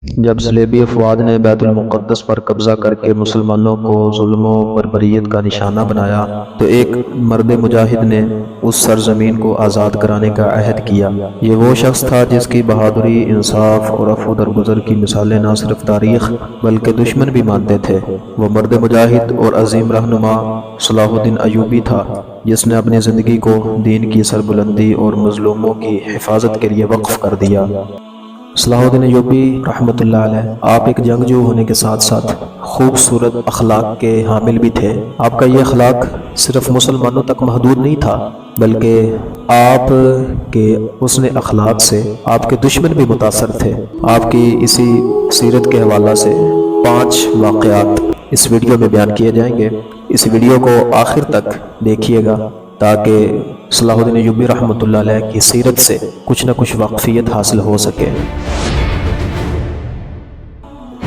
جب صلیبی افواج نے بیت المقدس پر قبضہ کر کے مسلمانوں کو ظلم و بربریت کا نشانہ بنایا تو ایک مرد مجاہد نے اس سرزمین کو آزاد کرانے کا عہد کیا۔ یہ وہ شخص تھا جس کی بہادری، انصاف اور عفو درگزر کی مثالیں نہ صرف تاریخ بلکہ دشمن بھی مانتے تھے۔ وہ مرد مجاہد اور عظیم رہنما صلاح الدین ایوبی تھا جس نے اپنی زندگی کو دین کی سربلندی اور مظلوموں کی حفاظت کے لیے وقف کر دیا۔ صلاح الدین ایوبی رحمۃ اللہ علیہ آپ ایک جنگجو ہونے کے ساتھ ساتھ خوبصورت اخلاق کے حامل بھی تھے۔ آپ کا یہ اخلاق صرف مسلمانوں تک محدود نہیں تھا بلکہ آپ کے حسن اخلاق سے آپ کے دشمن بھی متاثر تھے۔ آپ کی اسی سیرت کے حوالہ سے 5 واقعات اس ویڈیو میں بیان کیے جائیں گے۔ اس ویڈیو کو آخر تک دیکھیے گا تاکہ صلاح الدین ایوبی رحمۃ اللہ علیہ کی سیرت سے کچھ نہ کچھ واقفیت حاصل ہو سکے۔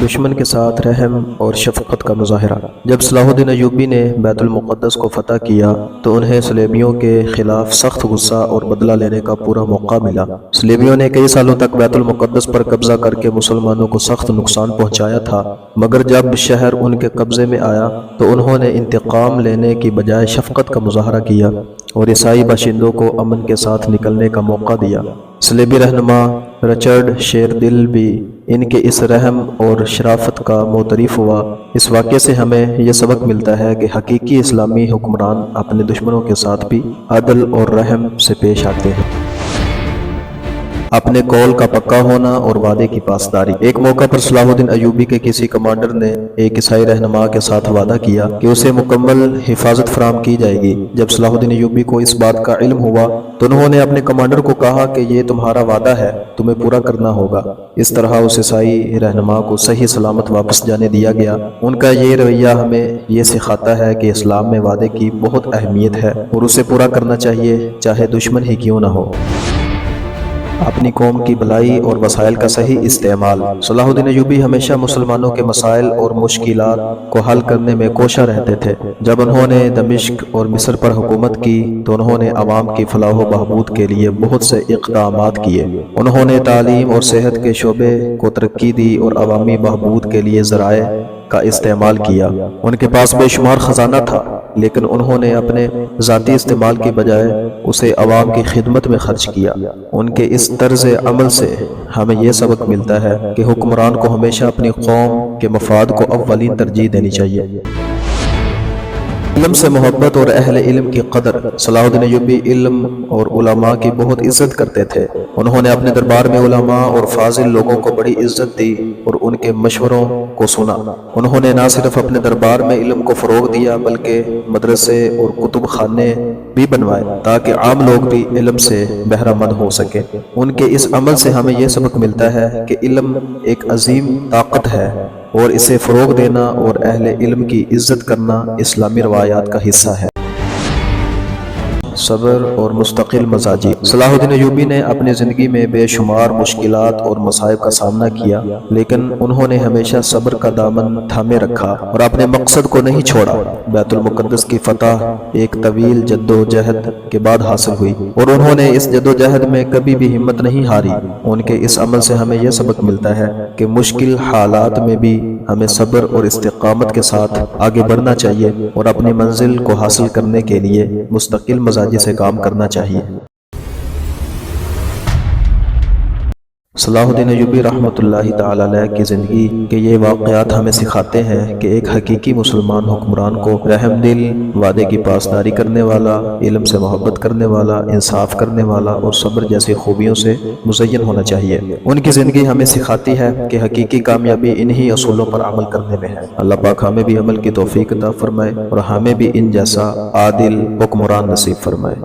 دشمن کے ساتھ رحم اور شفقت کا مظاہرہ۔ جب صلاح الدین ایوبی نے بیت المقدس کو فتح کیا تو انہیں صلیبیوں کے خلاف سخت غصہ اور بدلہ لینے کا پورا موقع ملا۔ صلیبیوں نے کئی سالوں تک بیت المقدس پر قبضہ کر کے مسلمانوں کو سخت نقصان پہنچایا تھا، مگر جب شہر ان کے قبضے میں آیا تو انہوں نے انتقام لینے کی بجائے شفقت کا مظاہرہ کیا اور عیسائی باشندوں کو امن کے ساتھ نکلنے کا موقع دیا۔ صلیبی رہنما رچرڈ شیردل بھی ان کے اس رحم اور شرافت کا معترف ہوا۔ اس واقعے سے ہمیں یہ سبق ملتا ہے کہ حقیقی اسلامی حکمران اپنے دشمنوں کے ساتھ بھی عدل اور رحم سے پیش آتے ہیں۔ اپنے قول کا پکا ہونا اور وعدے کی پاسداری۔ ایک موقع پر صلاح الدین ایوبی کے کسی کمانڈر نے ایک عیسائی رہنما کے ساتھ وعدہ کیا کہ اسے مکمل حفاظت فراہم کی جائے گی۔ جب صلاح الدین ایوبی کو اس بات کا علم ہوا تو انہوں نے اپنے کمانڈر کو کہا کہ یہ تمہارا وعدہ ہے، تمہیں پورا کرنا ہوگا۔ اس طرح اس عیسائی رہنما کو صحیح سلامت واپس جانے دیا گیا۔ ان کا یہ رویہ ہمیں یہ سکھاتا ہے کہ اسلام میں وعدے کی بہت اہمیت ہے اور اسے پورا کرنا چاہیے چاہے دشمن ہی کیوں نہ ہو۔ اپنی قوم کی بھلائی اور وسائل کا صحیح استعمال۔ صلاح الدین ایوبی ہمیشہ مسلمانوں کے مسائل اور مشکلات کو حل کرنے میں کوشاں رہتے تھے۔ جب انہوں نے دمشق اور مصر پر حکومت کی تو انہوں نے عوام کی فلاح و بہبود کے لیے بہت سے اقدامات کیے۔ انہوں نے تعلیم اور صحت کے شعبے کو ترقی دی اور عوامی بہبود کے لیے ذرائع کا استعمال کیا۔ ان کے پاس بے شمار خزانہ تھا لیکن انہوں نے اپنے ذاتی استعمال کی بجائے اسے عوام کی خدمت میں خرچ کیا۔ ان کے اس طرز عمل سے ہمیں یہ سبق ملتا ہے کہ حکمران کو ہمیشہ اپنی قوم کے مفاد کو اولین ترجیح دینی چاہیے۔ علم سے محبت اور اہل علم کی قدر۔ صلاح الدین ایوبی علم اور علماء کی بہت عزت کرتے تھے۔ انہوں نے اپنے دربار میں علماء اور فاضل لوگوں کو بڑی عزت دی اور ان کے مشوروں کو سنا۔ انہوں نے نہ صرف اپنے دربار میں علم کو فروغ دیا بلکہ مدرسے اور کتب خانے بھی بنوائے تاکہ عام لوگ بھی علم سے بہرہ مند ہو سکے۔ ان کے اس عمل سے ہمیں یہ سبق ملتا ہے کہ علم ایک عظیم طاقت ہے اور اسے فروغ دینا اور اہل علم کی عزت کرنا اسلامی روایات کا حصہ ہے۔ صبر اور مستقل مزاجی۔ صلاح الدین ایوبی نے اپنی زندگی میں بے شمار مشکلات اور مصائب کا سامنا کیا لیکن انہوں نے ہمیشہ صبر کا دامن تھامے رکھا اور اپنے مقصد کو نہیں چھوڑا۔ بیت المقدس کی فتح ایک طویل جد و جہد کے بعد حاصل ہوئی اور انہوں نے اس جد و جہد میں کبھی بھی ہمت نہیں ہاری۔ ان کے اس عمل سے ہمیں یہ سبق ملتا ہے کہ مشکل حالات میں بھی ہمیں صبر اور استقامت کے ساتھ آگے بڑھنا چاہیے اور اپنی منزل کو حاصل کرنے کے لیے مستقل مزاجی سے کام کرنا چاہیے۔ صلاح الدین ایوبی رحمۃ اللہ تعالی علیہ کی زندگی کے یہ واقعات ہمیں سکھاتے ہیں کہ ایک حقیقی مسلمان حکمران کو رحم دل، وعدے کی پاسداری کرنے والا، علم سے محبت کرنے والا، انصاف کرنے والا اور صبر جیسی خوبیوں سے مزین ہونا چاہیے۔ ان کی زندگی ہمیں سکھاتی ہے کہ حقیقی کامیابی انہی اصولوں پر عمل کرنے میں ہے۔ اللہ پاک ہمیں بھی عمل کی توفیق عطا فرمائے اور ہمیں بھی ان جیسا عادل حکمران نصیب فرمائے۔